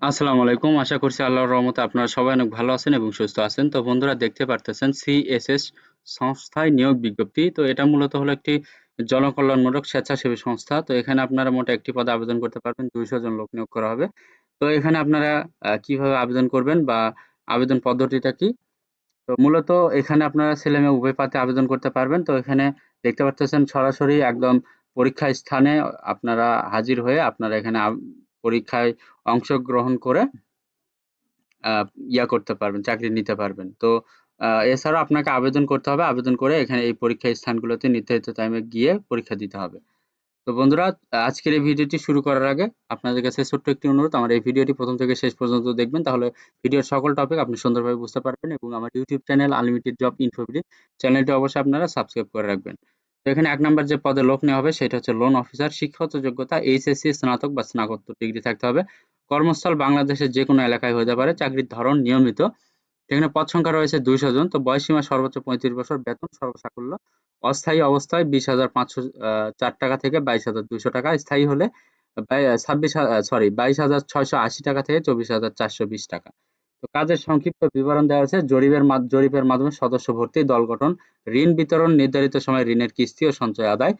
আসসালামু আলাইকুম। আশা করছি আল্লাহর রহমতে আপনারা সবাই অনেক ভালো আছেন এবং সুস্থ আছেন। তো বন্ধুরা দেখতে পারতেছেন সিএসএস সংস্থায় নিয়োগ বিজ্ঞপ্তি। তো এটা মূলত হলো একটি জনকল্যাণমূলক স্বেচ্ছাসেবী সংস্থা। তো এখানে আপনারা মোট একটি পদে আবেদন করতে পারবেন। ২০০ জন লোক নিয়োগ করা হবে। তো এখানে আপনারা কিভাবে আবেদন করবেন বা আবেদন পদ্ধতিটা কি? তো মূলত এখানে আপনারা ছেলে-মেয়ে উভয় প্রার্থী আবেদন করতে পারবেন। তো এখানে দেখতে পারতেছেন সরাসরি একদম পরীক্ষা স্থানে আপনারা হাজির হয়ে আপনারা এখানে পরীক্ষায় অংশগ্রহণ করে আ করতে পারবেন, চাকরি নিতে পারবেন। তো এছাড়াও আপনাকে আবেদন করতে হবে। আবেদন করে এখানে এই পরীক্ষা স্থানগুলোতে নির্ধারিত টাইমে গিয়ে পরীক্ষা দিতে হবে। তো বন্ধুরা আজকের এই ভিডিওটি শুরু করার আগে আপনাদের কাছে ছোট্ট একটি অনুরোধ, আমার এই ভিডিওটি ১ম থেকে শেষ পর্যন্ত দেখবেন। তাহলে ভিডিওর সকল টপিক আপনি সুন্দরভাবে বুঝতে পারবেন এবং আমার YouTube চ্যানেল আনলিমিটেড জব ইনফোভিডি চ্যানেলটি অবশ্যই আপনারা সাবস্ক্রাইব করে রাখবেন। তো এখানে ১ নাম্বার যে পদে লোক নেওয়া হবে সেটা হচ্ছে লোন অফিসার। শিক্ষাগত যোগ্যতা এইচএসসি স্নাতক বা স্নাতকোত্তর ডিগ্রি থাকতে হবে। কর্মস্থল বাংলাদেশের যেকোনো এলাকায় হতে পারে। চাকরির ধরন নিয়মিত। এখানে পদ সংখ্যা রয়েছে ২০০ জন। তো বয়সসীমা সর্বোচ্চ ৩৫ বছর, বেতন সর্বসাকুল্য। অস্থায়ী অবস্থায় ২০,৫০৪ টাকা থেকে ২২,২০০ টাকা, স্থায়ী হলে বাই ২৬ সরি ২২,৬৮০ টাকা থেকে ২৪,৪২০ টাকা। তো কাজের সংক্ষিপ্ত বিবরণ দেওয়া আছে। জরিপের মাধ্যমে সদস্য ভর্তি, দল গঠন, ঋণ বিতরণ, নির্ধারিত সময়ে ঋণের কিস্তি ও সঞ্চয় আদায়।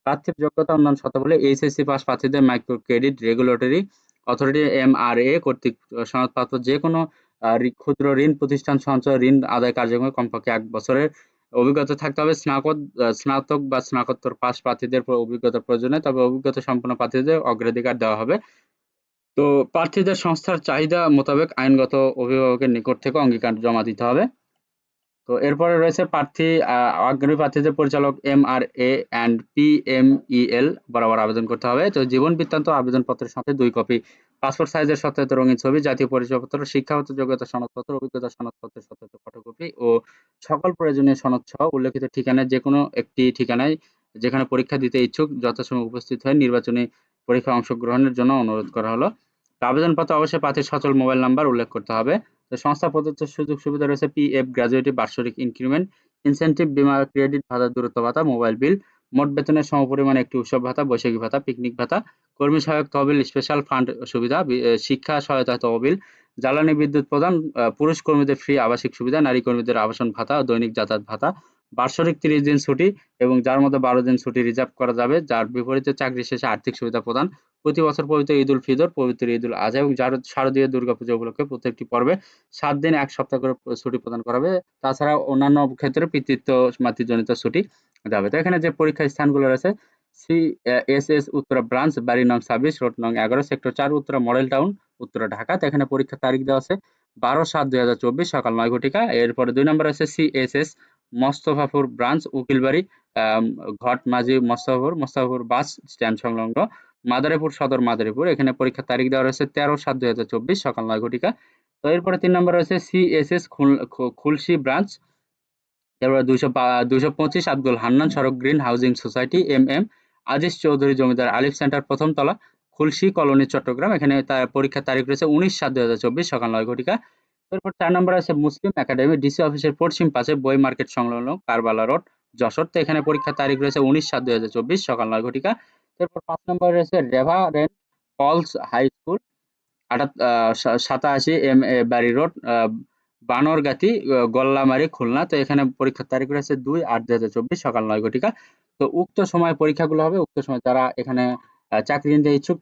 প্রার্থীর যোগ্যতা অন্যান্য শর্তাবলী এইচএসসি পাস প্রার্থীদের micro credit regulatory authority MRA কর্তৃক সনদপ্রাপ্ত যেকোনো ক্ষুদ্র ঋণ প্রতিষ্ঠান সঞ্চয় ঋণ আদায় কার্যক্রমে কমপক্ষে ১ বছরের অভিজ্ঞতা থাকতে হবে। স্নাতক বা স্নাতকোত্তর পাস প্রার্থীদের অভিজ্ঞতার প্রয়োজনে, তবে অভিজ্ঞতা সম্পন্ন প্রার্থীদের অগ্রাধিকার দেওয়া হবে। তো প্রার্থীদের সংস্থার চাহিদা মোতাবেক আইনগত অভিভাবকের নিকট থেকে অঙ্গীকার জমা দিতে হবে। তো এরপরে রয়েছে আগ্রহী প্রার্থীদের পরিচালক এমআরএ অ্যান্ড পিএমইএল বরাবর আবেদন করতে হবে। তো জীবন বৃত্তান্ত আবেদনপত্রের সাথে ২ কপি পাসপোর্ট সাইজের সত্যায়িত রঙিন ছবি, জাতীয় পরিচয়পত্র, শিক্ষাগত যোগ্যতা সনদপত্র, অভিজ্ঞতা সনদপত্রের সত্যায়িত ফটোকপি ও সকল প্রয়োজনীয় সনদ সহ উল্লেখিত ঠিকানায় যেকোনো একটি ঠিকানায় যেখানে পরীক্ষা দিতে ইচ্ছুক যথাসময়ে উপস্থিত হয়ে নির্বাচনী পরীক্ষায় অংশগ্রহণের জন্য অনুরোধ করা হলো। তো আবেদনপত্রে অবশ্যই প্রার্থীর সচল মোবাইল নাম্বার উল্লেখ করতে হবে। তো সংস্থা প্রদত্ত সুযোগ সুবিধা রয়েছে পিএফ, গ্র্যাজুইটি, বাৎসরিক ইনক্রিমেন্ট, ইনসেনটিভ, বীমা, ক্রেডিট, ভাতা, দূরত্ব ভাতা, মোবাইল বিল, মোট বেতনের সমপরিমাণে একটি উৎসব ভাতা, বৈশাখী ভাতা, পিকনিক ভাতা, কর্মী সহায়ক তহবিল, স্পেশাল ফান্ড সুবিধা, শিক্ষা সহায়তা তহবিল, জ্বালানি বিদ্যুৎ প্রদান, পুরুষ কর্মীদের ফ্রি আবাসিক সুবিধা, নারী কর্মীদের আবাসন ভাতা, দৈনিক যাতায়াত ভাতা, বার্ষিক ৩০ দিন ছুটি এবং যার মধ্যে ১২ দিন ছুটি রিজার্ভ করা যাবে, যার বিপরীতে চাকরি শেষে আর্থিক সুবিধা প্রদান। প্রতি বছর পবিত্র ঈদ উল ফিতর, পবিত্র ঈদ উল আজহা এবং শারদীয় দুর্গাপূজা উপলক্ষে প্রত্যেকটি পর্বে ৭ দিন ১ সপ্তাহ করে ছুটি প্রদান করা হবে। তাছাড়া অন্যান্য ক্ষেত্রে পিতৃত্ব মাতৃজনিত ছুটি যাবে। তো এখানে যে পরীক্ষা স্থানগুলো রয়েছে সিএসএস উত্তরা ব্রাঞ্চ, বাড়ি নং ২৬, রোড নং ১১, sector ৪, Uttara model town, Uttara, Dhaka. তো এখানে পরীক্ষার তারিখ দেওয়া আছে ১২/৭/২০২৪ সকাল ৯ ঘটিকা। এরপরে ২ নম্বরে আছে সিএসএস মোস্তফাপুর ব্রাঞ্চ, উকিলবাড়ি, আম ঘটমাঝি মোস্তফাপুর বাস স্ট্যান্ড সংলগ্ন, মাদারীপুর সদর, মাদারীপুর। এখানে পরীক্ষার তারিখ দেওয়া রয়েছে ১৩/৭/২০২৪ সকাল ৯ ঘটিকা। তো এরপরে ৩ নম্বরে রয়েছে সিএসএস খুলশী ব্রাঞ্চ, এরপরে ২২৫ আব্দুল হান্নান সড়ক, green housing society, M Aziz Chowdhury জমিদার আলিফ সেন্টার, প্রথম তলা, খুলশী কলোনি, চট্টগ্রাম। এখানে তার পরীক্ষার তারিখ রয়েছে ১৯/৭/২০২৪ সকাল ৯ ঘটিকা। এরপর ৪ নম্বরে আছে মুসলিম একাডেমি, ডিসি অফিসের পশ্চিম পাশে, বই মার্কেট সংলগ্ন, কারবালা রোড, যশোর। তো এখানে পরীক্ষার তারিখ রয়েছে ১৯/৭/২০২৪ সকাল ৯ ঘটিকা। এরপর ৫ নম্বরে রয়েছে Reverend Paul's high school, ৮৭ M A. Bari road, Banargati, Gollamari, Khulna. তো এখানে পরীক্ষার তারিখ রয়েছে ২/৮/২০২৪ সকাল ৯ ঘটিকা। তো উক্ত সময়ে পরীক্ষাগুলো হবে। উক্ত সময় যারা এখানে চাকরি নিতে ইচ্ছুক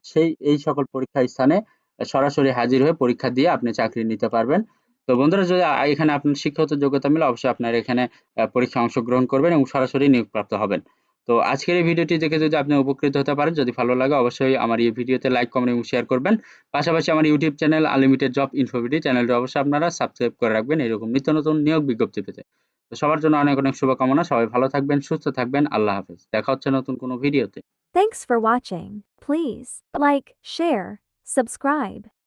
এই সকল পরীক্ষা স্থানে সরাসরি হাজির হয়ে পরীক্ষা দিয়ে আপনি চাকরি নিতে পারবেন। তো বন্ধুরা যদি এখানে আপনার শিক্ষাগত যোগ্যতা মিলে অবশ্যই আপনারা এখানে পরীক্ষায় অংশগ্রহণ করবেন এবং সরাসরি নিয়োগপ্রাপ্ত হবেন। তো আজকের এই ভিডিওটি দেখে যদি আপনি উপকৃত হতে পারেন, যদি ভালো লাগে অবশ্যই আমার এই ভিডিওতে লাইক, কমেন্ট এবং শেয়ার করবেন। পাশাপাশি আমার ইউটিউব চ্যানেল আনলিমিটেড জব ইনফোভিডি চ্যানেলটি অবশ্যই আপনারা সাবস্ক্রাইব করে রাখবেন এরকম নিত্য নতুন নিয়োগ বিজ্ঞপ্তি পেতে। তো সবার জন্য অনেক অনেক শুভকামনা। সবাই ভালো থাকবেন, সুস্থ থাকবেন। আল্লাহ হাফেজ। দেখা হচ্ছে নতুন কোনো ভিডিওতে। Thanks for watching. Please like, share, subscribe.